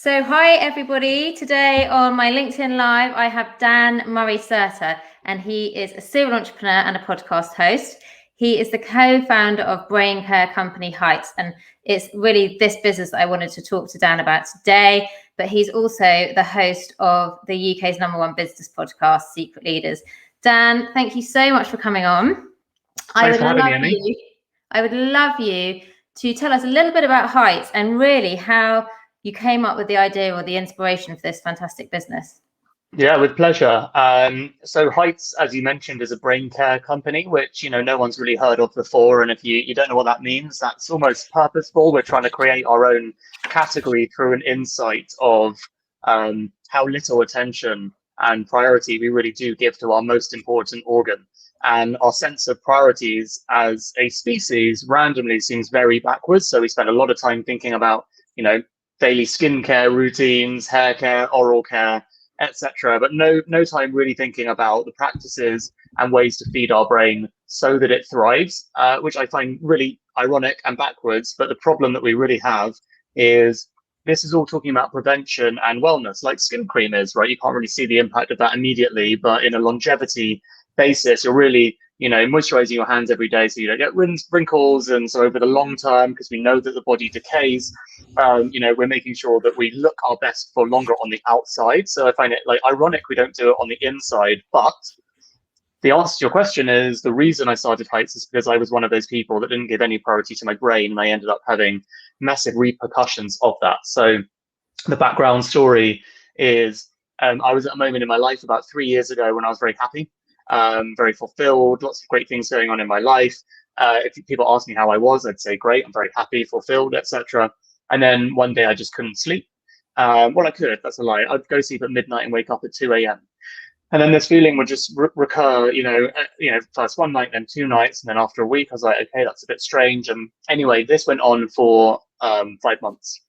So hi everybody. Today on my LinkedIn Live, I have Dan Murray-Serter, and he is a serial entrepreneur and a podcast host. He is the co-founder of Braincare company Heights, and it's really this business that I wanted to talk to Dan about today. But he's also the host of the UK's #1 business podcast, Secret Leaders. Dan, thank you so much for coming on. Thanks for having me. I would love you to tell us a little bit about Heights and really how you came up with the idea or the inspiration for this fantastic business. Yeah, with pleasure. So Heights, as you mentioned, is a brain care company, which no one's really heard of before. And if you don't know what that means, that's almost purposeful. We're trying to create our own category through an insight of how little attention and priority we really do give to our most important organ. And our sense of priorities as a species randomly seems very backwards. So we spend a lot of time thinking about, daily skincare routines, hair care, oral care, etc. But no time really thinking about the practices and ways to feed our brain so that it thrives, which I find really ironic and backwards. But the problem that we really have is this is all talking about prevention and wellness, like skin cream is, right? You can't really see the impact of that immediately, but in a longevity basis, you're really moisturizing your hands every day so you don't get wrinkles. And so over the long term, because we know that the body decays, we're making sure that we look our best for longer on the outside. So I find it ironic we don't do it on the inside. But the answer to your question is the reason I started Heights is because I was one of those people that didn't give any priority to my brain, and I ended up having massive repercussions of that. So the background story is I was at a moment in my life about 3 years ago when I was very happy. Very fulfilled, lots of great things going on in my life. If people ask me how I was, I'd say great, I'm very happy, fulfilled, etc. And then one day I just couldn't sleep. Well, I could, that's a lie. I'd go to sleep at midnight and wake up at 2 a.m. And then this feeling would just recur, first one night, then 2 nights. And then after a week, I was like, okay, that's a bit strange. And anyway, this went on for 5 months.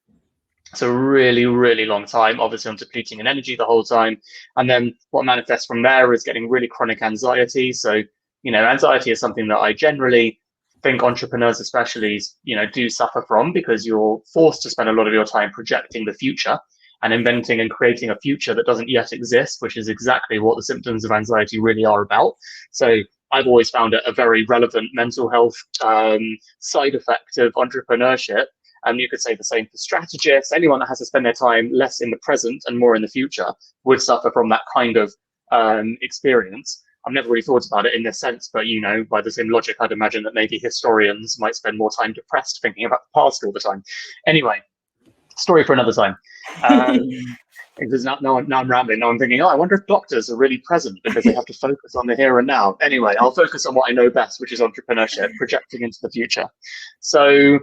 So really, really long time. Obviously, I'm depleting in energy the whole time. And then what manifests from there is getting really chronic anxiety. So, anxiety is something that I generally think entrepreneurs especially, do suffer from, because you're forced to spend a lot of your time projecting the future and inventing and creating a future that doesn't yet exist, which is exactly what the symptoms of anxiety really are about. So I've always found it a very relevant mental health side effect of entrepreneurship. And you could say the same for strategists. Anyone that has to spend their time less in the present and more in the future would suffer from that kind of experience. I've never really thought about it in this sense, but by the same logic, I'd imagine that maybe historians might spend more time depressed thinking about the past all the time. Anyway, story for another time. Because now I'm rambling. Now I'm thinking, I wonder if doctors are really present because they have to focus on the here and now. Anyway, I'll focus on what I know best, which is entrepreneurship, projecting into the future. So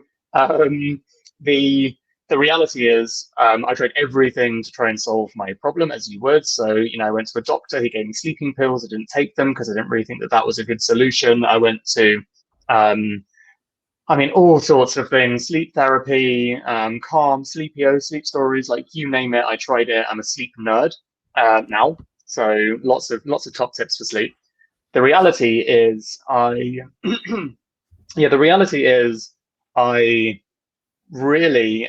the reality is I tried everything to try and solve my problem, as you would. So, I went to a doctor, he gave me sleeping pills. I didn't take them because I didn't really think that was a good solution. I went to, all sorts of things, sleep therapy, Calm, Sleepio, sleep stories, like you name it, I tried it. I'm a sleep nerd now. So lots of top tips for sleep. The reality is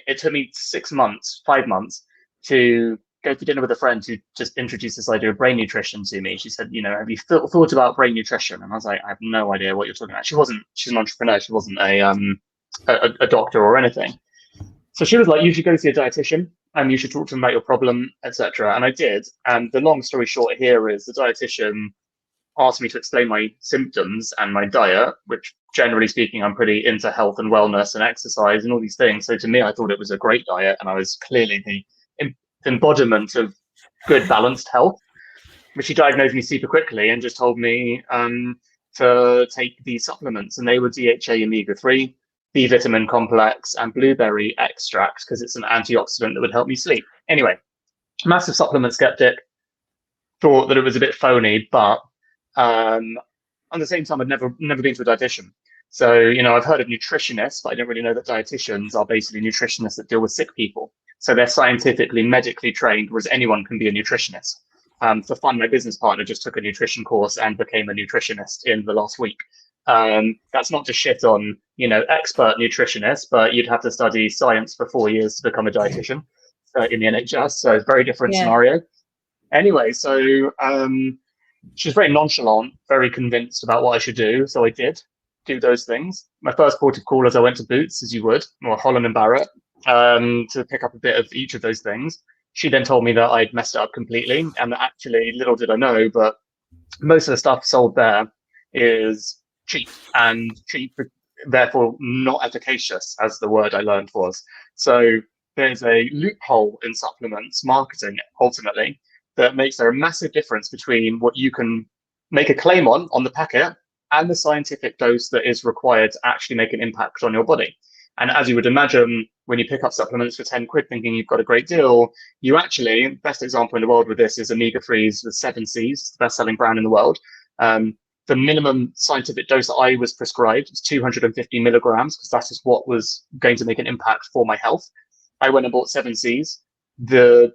it took me 6 months, 5 months to go for dinner with a friend who just introduced this idea of brain nutrition to me. She said, have you thought about brain nutrition? And I was like, I have no idea what you're talking about. She's an entrepreneur. She wasn't a doctor or anything. So she was like, you should go see a dietitian and you should talk to them about your problem, etc. And I did. And the long story short here is the dietitian asked me to explain my symptoms and my diet, which generally speaking, I'm pretty into health and wellness and exercise and all these things. So to me, I thought it was a great diet, and I was clearly the embodiment of good, balanced health. But she diagnosed me super quickly and just told me to take these supplements, and they were DHA omega-3, B vitamin complex, and blueberry extract, because it's an antioxidant that would help me sleep. Anyway, massive supplement skeptic, thought that it was a bit phony, but at the same time, I'd never been to a dietitian. So, I've heard of nutritionists, but I don't really know that dietitians are basically nutritionists that deal with sick people. So they're scientifically, medically trained, whereas anyone can be a nutritionist. For fun, my business partner just took a nutrition course and became a nutritionist in the last week. That's not to shit on, expert nutritionists, but you'd have to study science for 4 years to become a dietitian. in the NHS, so it's a very different Yeah. scenario. Anyway, so she was very nonchalant, very convinced about what I should do, so I did do those things. My first port of call is I went to Boots, as you would, or Holland and Barrett, to pick up a bit of each of those things. She then told me that I'd messed it up completely, and that actually, little did I know, but most of the stuff sold there is cheap, and cheap, therefore not efficacious, as the word I learned was. So there's a loophole in supplements marketing, ultimately, that makes there a massive difference between what you can make a claim on the packet and the scientific dose that is required to actually make an impact on your body. And as you would imagine, when you pick up supplements for 10 quid thinking you've got a great deal, you actually, best example in the world with this is omega-3s with 7Cs, it's the best-selling brand in the world. The minimum scientific dose that I was prescribed was 250 milligrams, because that is what was going to make an impact for my health. I went and bought 7Cs. The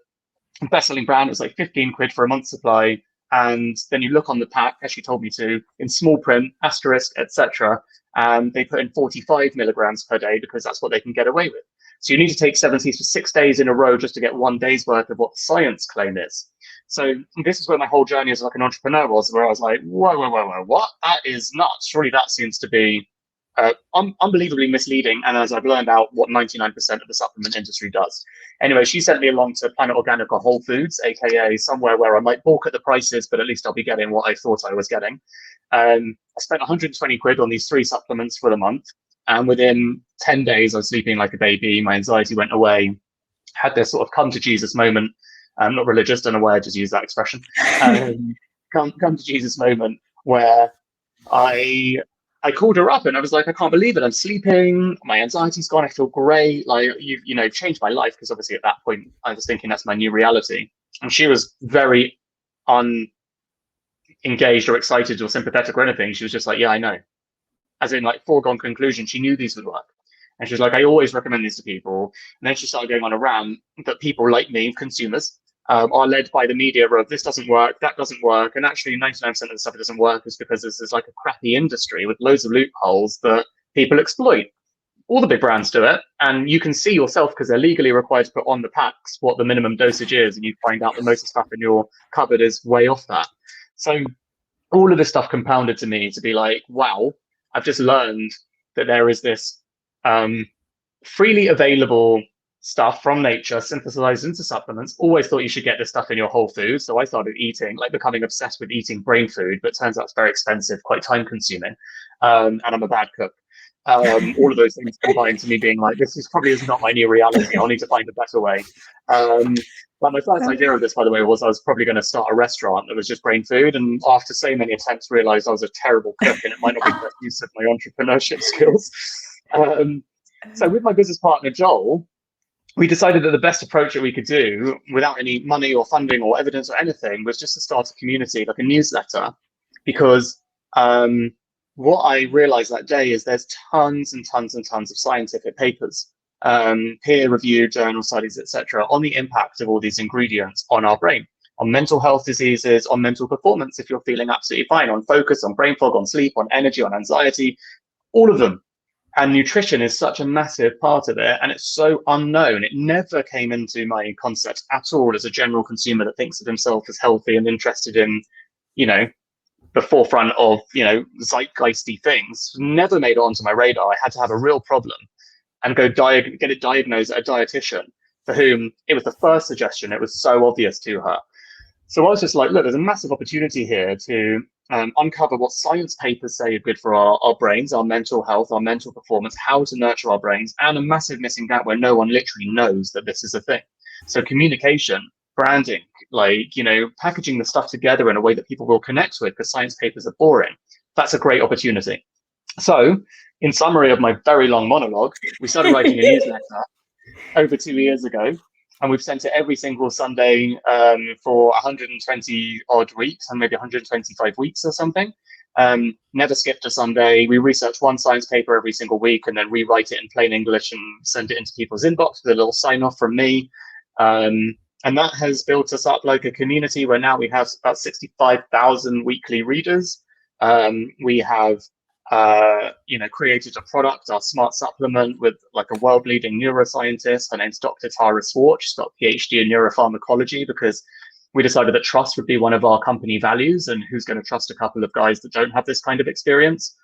best-selling brand was like 15 quid for a month's supply. And then you look on the pack, as she told me to, in small print, asterisk, etc. And they put in 45 milligrams per day because that's what they can get away with. So you need to take 7Cs for 6 days in a row just to get 1 day's worth of what the science claim is. So this is where my whole journey as like an entrepreneur was, where I was like, whoa, what? That is nuts. Surely that seems to be unbelievably misleading. And as I've learned out, what 99% of the supplement industry does. Anyway, she sent me along to Planet Organic or Whole Foods, aka somewhere where I might balk at the prices, but at least I'll be getting what I thought I was getting. I spent 120 quid on these 3 supplements for the month. And within 10 days, I was sleeping like a baby. My anxiety went away. Had this sort of come to Jesus moment. I'm not religious, don't know why I just use that expression. Come to Jesus moment where I called her up and I was like, I can't believe it. I'm sleeping. My anxiety's gone. I feel great. Like, you've changed my life. Because obviously at that point, I was thinking that's my new reality. And she was very unengaged or excited or sympathetic or anything. She was just like, yeah, I know. As in, like, foregone conclusion. She knew these would work. And she was like, I always recommend these to people. And then she started going on a rant that people like me, consumers, are led by the media of this doesn't work, that doesn't work. And actually 99% of the stuff that doesn't work is because there's like a crappy industry with loads of loopholes that people exploit. All the big brands do it. And you can see yourself, because they're legally required to put on the packs what the minimum dosage is. And you find out that most of the stuff in your cupboard is way off that. So all of this stuff compounded to me to be like, wow, I've just learned that there is this freely available stuff from nature synthesized into supplements. Always thought you should get this stuff in your whole food. So I started eating, like becoming obsessed with eating brain food, but it turns out it's very expensive, quite time consuming. And I'm a bad cook. All of those things combined to me being like, this is probably not my new reality. I'll need to find a better way. But my first idea of this, by the way, was I was probably going to start a restaurant that was just brain food. And after so many attempts, realized I was a terrible cook and it might not be the best use of my entrepreneurship skills. So with my business partner, Joel, we decided that the best approach that we could do without any money or funding or evidence or anything was just to start a community, like a newsletter, because what I realized that day is there's tons and tons and tons of scientific papers, peer-reviewed journal studies, etc., on the impact of all these ingredients on our brain, on mental health diseases, on mental performance if you're feeling absolutely fine, on focus, on brain fog, on sleep, on energy, on anxiety, all of them. And nutrition is such a massive part of it, and it's so unknown. It never came into my concept at all as a general consumer that thinks of himself as healthy and interested in, the forefront of, zeitgeisty things. Never made it onto my radar. I had to have a real problem and go get it diagnosed at a dietitian, for whom it was the first suggestion. It was so obvious to her. So I was just like, look, there's a massive opportunity here to uncover what science papers say are good for our brains, our mental health, our mental performance, how to nurture our brains, and a massive missing gap where no one literally knows that this is a thing. So communication, branding, packaging the stuff together in a way that people will connect with, because science papers are boring. That's a great opportunity. So in summary of my very long monologue, we started writing a newsletter over 2 years ago. And we've sent it every single Sunday for 120 odd weeks, and maybe 125 weeks or something. Never skipped a Sunday. We research one science paper every single week and then rewrite it in plain English and send it into people's inbox with a little sign off from me. And that has built us up like a community where now we have about 65,000 weekly readers. We have created a product, our smart supplement, with like a world-leading neuroscientist. Her name's Dr. Tara Swart. She's got a PhD in neuropharmacology, because we decided that trust would be one of our company values, and who's going to trust a couple of guys that don't have this kind of experience?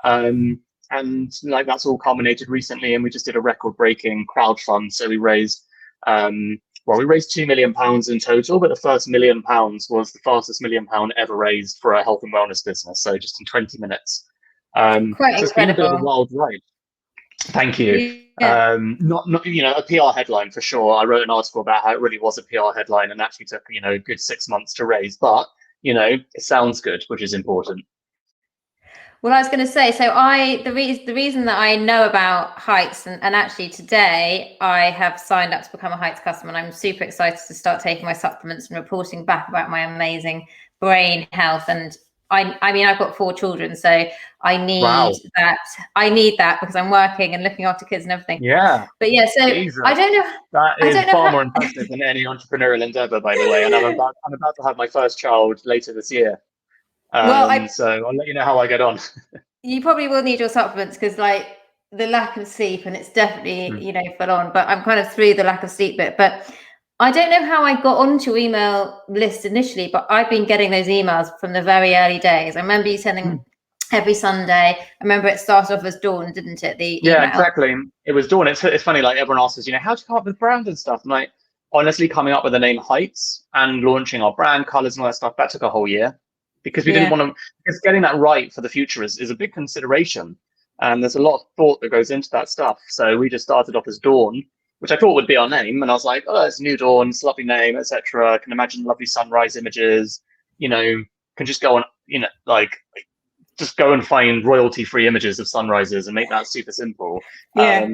And like that's all culminated recently, and we just did a record-breaking crowdfund. So we raised we raised £2 million in total, but the first £1 million was the fastest £1 million ever raised for a health and wellness business. So just in 20 minutes. Quite so it's been a bit of a incredible. wild ride. Thank you. Yeah. Not a PR headline for sure. I wrote an article about how it really was a PR headline, and actually took a good 6 months to raise. But it sounds good, which is important. Well, I was going to say, so the reason that I know about Heights, and actually today I have signed up to become a Heights customer, and I'm super excited to start taking my supplements and reporting back about my amazing brain health. And I mean, I've got 4 children, so I need that. I need that because I'm working and looking after kids and everything. Yeah. But yeah, so Jesus. I don't know. That is far more impressive than any entrepreneurial endeavor, by the way. And I'm about to have my first child later this year. So I'll let you know how I get on. You probably will need your supplements, because like the lack of sleep, and it's definitely full on. But I'm kind of through the lack of sleep bit. But I don't know how I got onto your email list initially, but I've been getting those emails from the very early days. I remember you sending every Sunday. I remember it started off as Dawn, didn't it? The email. Yeah, exactly. It was Dawn. It's funny, like everyone asks us, how'd you come up with brand and stuff? And like, honestly, coming up with the name Heights and launching our brand colors and all that stuff, that took a whole year, because we didn't want to, because getting that right for the future is a big consideration. And there's a lot of thought that goes into that stuff. So we just started off as Dawn, which I thought would be our name. And I was like, oh, it's New Dawn, it's a lovely name, etc. I can imagine lovely sunrise images, can just go on, just go and find royalty-free images of sunrises and make that super simple. Yeah.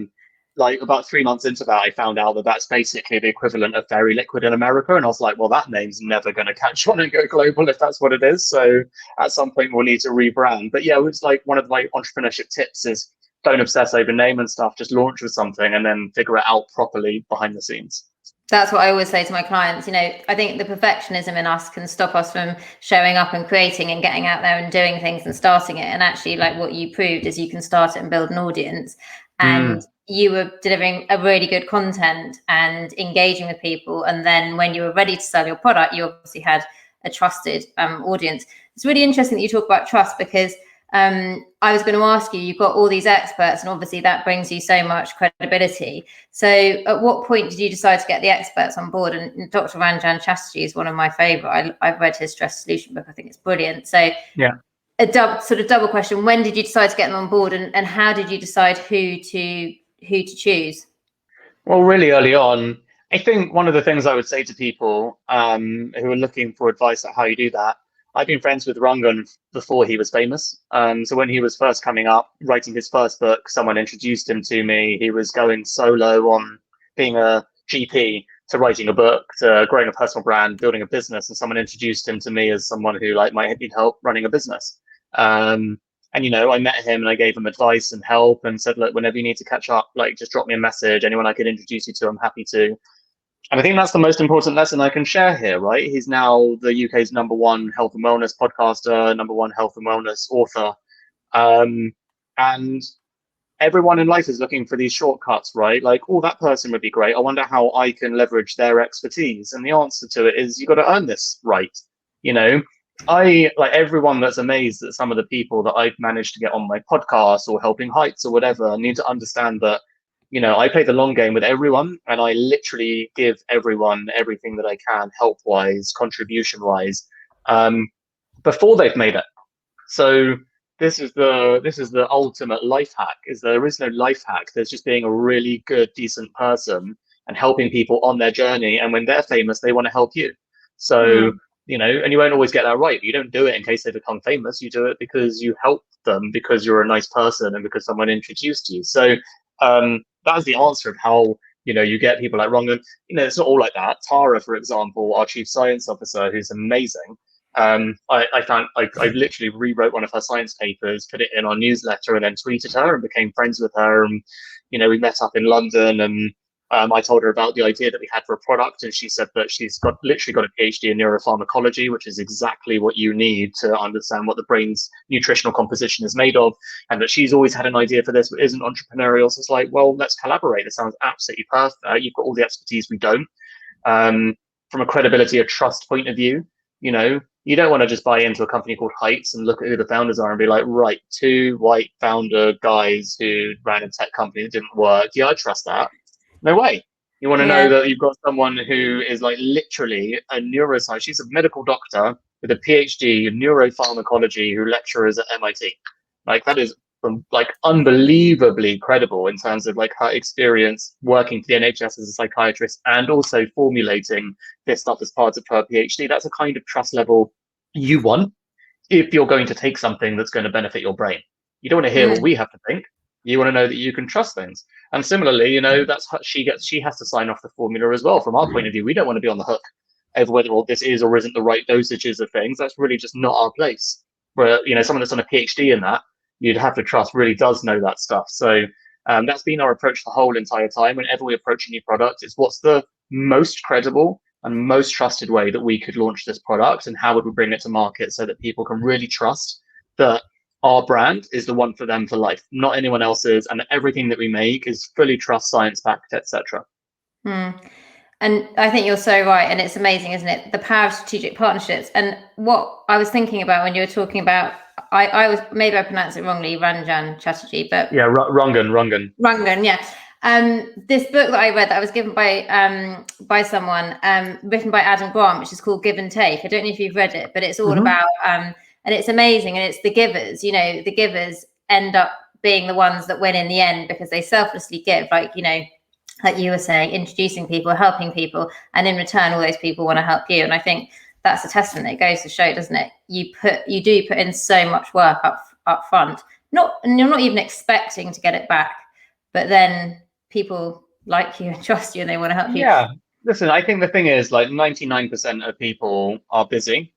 Like about 3 months into that, I found out that that's basically the equivalent of Fairy Liquid in America. And I was like, well, that name's never going to catch on and go global if that's what it is. So at some point we'll need to rebrand. But yeah, it's like one of my entrepreneurship tips is don't obsess over name and stuff. Just launch with something and then figure it out properly behind the scenes. That's what I always say to my clients. I think the perfectionism in us can stop us from showing up and creating and getting out there and doing things and starting it. And actually, like what you proved is you can start it and build an audience. And you were delivering a really good content and engaging with people. And then when you were ready to sell your product, you obviously had a trusted audience. It's really interesting that you talk about trust, because I was going to ask you, you've got all these experts, and obviously that brings you so much credibility. So at what point did you decide to get the experts on board? And Dr. Ranjan Chatterjee is one of my favorite. I've read his stress solution book. I think it's brilliant. So yeah, a double question. When did you decide to get them on board, and how did you decide who to choose? Well, really early on. I think one of the things I would say to people who are looking for advice on how you do that, I've been friends with Rangan before he was famous. So when he was first coming up, writing his first book, someone introduced him to me. He was going solo on being a GP to writing a book to growing a personal brand, building a business. And someone introduced him to me as someone who might need help running a business. And, I met him and I gave him advice and help and said, look, whenever you need to catch up, just drop me a message. Anyone I could introduce you to, I'm happy to. And I think that's the most important lesson I can share here, right? He's now the UK's #1 health and wellness podcaster, #1 health and wellness author. And everyone in life is looking for these shortcuts, right? Like, oh, that person would be great. I wonder how I can leverage their expertise. And the answer to it is you got to earn this right. I, like everyone that's amazed at some of the people that I've managed to get on my podcast or helping Heights or whatever, need to understand that I play the long game with everyone, and I literally give everyone everything that I can, help-wise, contribution-wise, before they've made it. So this is the ultimate life hack. There is no life hack. There's just being a really good, decent person and helping people on their journey. And when they're famous, they want to help you. So and you won't always get that right. But you don't do it in case they become famous. You do it because you help them, because you're a nice person, and because someone introduced you. So that's the answer of how you get people like Rangan. It's not all like that. Tara, for example, our chief science officer, who's amazing. I literally rewrote one of her science papers, put it in our newsletter, and then tweeted her and became friends with her. And we met up in London, and I told her about the idea that we had for a product, and she said that she's literally got a PhD in neuropharmacology, which is exactly what you need to understand what the brain's nutritional composition is made of, and that she's always had an idea for this but isn't entrepreneurial. So it's like, well, let's collaborate. This sounds absolutely perfect. You've got all the expertise we don't. From a credibility or trust point of view, you don't want to just buy into a company called Heights and look at who the founders are and be like, right, 2 white founder guys who ran a tech company that didn't work. Yeah, I trust that. No way. You want to know that you've got someone who is like literally a neuroscientist. She's a medical doctor with a PhD in neuropharmacology who lectures at MIT. Like, that is like unbelievably credible in terms of like her experience working for the NHS as a psychiatrist and also formulating this stuff as part of her PhD. That's a kind of trust level you want if you're going to take something that's going to benefit your brain. You don't want to hear what we have to think. You want to know that you can trust things. And similarly, that's how she has to sign off the formula as well. From our point of view, we don't want to be on the hook over whether this is or isn't the right dosages of things. That's really just not our place. Where, someone that's on a PhD in that, you'd have to trust really does know that stuff. So that's been our approach the whole entire time. Whenever we approach a new product, it's what's the most credible and most trusted way that we could launch this product, and how would we bring it to market so that people can really trust that our brand is the one for them for life, not anyone else's, and everything that we make is fully trust, science backed, etc. And I think you're so right, and it's amazing, isn't it? The power of strategic partnerships. And what I was thinking about when you were talking about, I was, maybe I pronounced it wrongly, Ranjan Chatterjee, but yeah, Rangan, yeah. This book that I read that I was given by someone, written by Adam Grant, which is called Give and Take. I don't know if you've read it, but it's all about and it's amazing, and it's the givers. The givers end up being the ones that win in the end because they selflessly give, like you were saying, introducing people, helping people, and in return all those people want to help you. And I think that's a testament. It goes to show, doesn't it? You do put in so much work up front, and you're not even expecting to get it back, but then people like you and trust you and they want to help you. Yeah, listen, I think the thing is, like, 99% of people are busy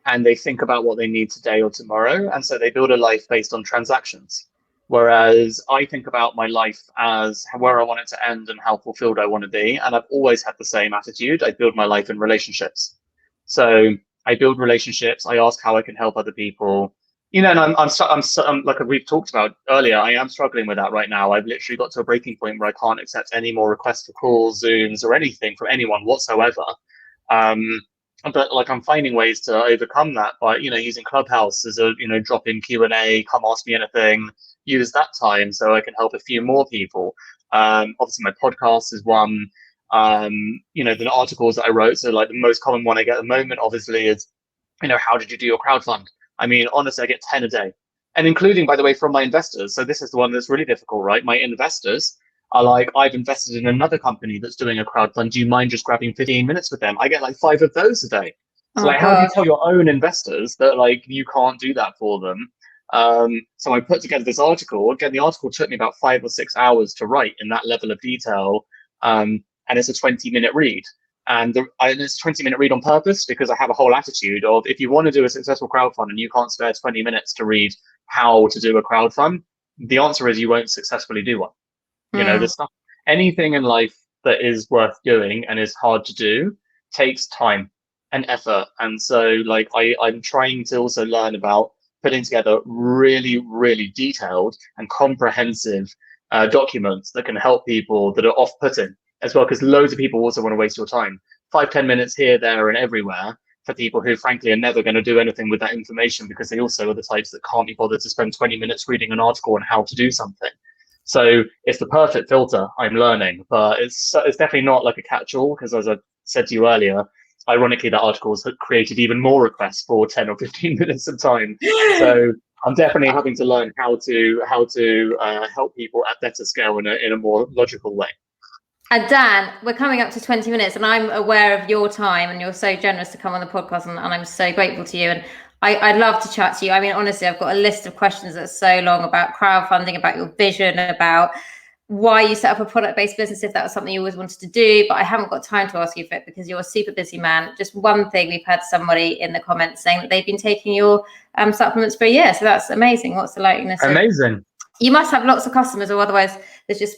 and they think about what they need today or tomorrow, and so they build a life based on transactions. Whereas I think about my life as where I want it to end and how fulfilled I want to be, and I've always had the same attitude. I build my life in relationships. So I build relationships. I ask how I can help other people. And I'm like we've talked about earlier, I am struggling with that right now. I've literally got to a breaking point where I can't accept any more requests for calls, Zooms, or anything from anyone whatsoever. But like, I'm finding ways to overcome that by, using Clubhouse as a, drop in Q&A, come ask me anything, use that time so I can help a few more people. Obviously my podcast is one, the articles that I wrote. So like the most common one I get at the moment, obviously, is, how did you do your crowdfund? I mean, honestly, I get 10 a day, and including, by the way, from my investors. So this is the one that's really difficult, right? My investors are like, I've invested in another company that's doing a crowdfund. Do you mind just grabbing 15 minutes with them? I get like 5 of those a day. So how do you tell your own investors that like you can't do that for them? So I put together this article. Again, the article took me about 5 or 6 hours to write in that level of detail. And it's a 20-minute read. And it's a 20-minute read on purpose, because I have a whole attitude of, if you want to do a successful crowdfund and you can't spare 20 minutes to read how to do a crowdfund, the answer is you won't successfly do one. There's stuff, anything in life that is worth doing and is hard to do takes time and effort. And so like I'm trying to also learn about putting together really, really detailed and comprehensive documents that can help people that are off-putting as well, because loads of people also want to waste your time. 5-10 minutes here, there, and everywhere for people who frankly are never going to do anything with that information, because they also are the types that can't be bothered to spend 20 minutes reading an article on how to do something. So it's the perfect filter, I'm learning, but it's definitely not like a catch-all, because as I said to you earlier, ironically, that article's created even more requests for 10 or 15 minutes of time. So I'm definitely having to learn how to help people at better scale in a more logical way. And Dan, we're coming up to 20 minutes, and I'm aware of your time, and you're so generous to come on the podcast, and I'm so grateful to you. And I'd love to chat to you. I mean, honestly, I've got a list of questions that's so long about crowdfunding, about your vision, about why you set up a product-based business, if that was something you always wanted to do, but I haven't got time to ask you for it because you're a super busy man. Just one thing, we've had somebody in the comments saying that they've been taking your supplements for a year. So that's amazing. What's the likeliness? Amazing. You must have lots of customers, or otherwise there's just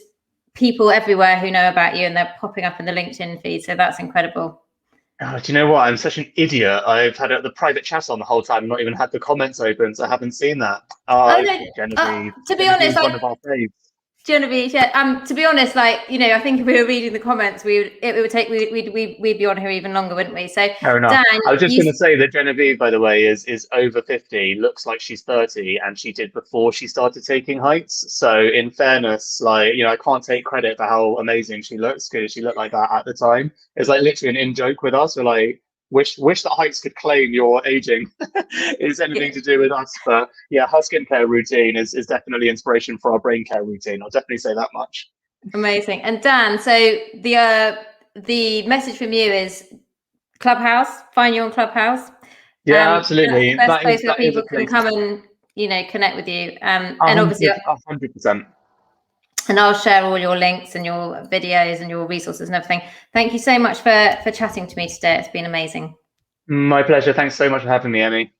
people everywhere who know about you, and they're popping up in the LinkedIn feed. So that's incredible. Oh, do you know what? I'm such an idiot. I've had the private chat on the whole time, not even had the comments open, so I haven't seen that. I know. Genevieve, To be honest, Genevieve's one of our faves. Genevieve, yeah. To be honest, like, you know, I think if we were reading the comments, we'd be on here even longer, wouldn't we? So, Fair enough. Dan, I was just going to say that Genevieve, by the way, is over 50, looks like she's 30, and she did before she started taking heights. So, in fairness, like, you know, I can't take credit for how amazing she looks, because she looked like that at the time. It's like literally an in-joke with us. We're like, wish that heights could claim your aging is anything to do with us. But yeah, her skincare routine is definitely inspiration for our Braincare routine. I'll definitely say that much. Amazing. And Dan, so the message from you is Clubhouse. Find you on Clubhouse. Yeah, absolutely. That's the best place where that is people a place. can come and, you know, connect with you. And 100%, obviously, 100%. And I'll share all your links and your videos and your resources and everything. Thank you so much for chatting to me today. It's been amazing. My pleasure. Thanks so much for having me, Emmy.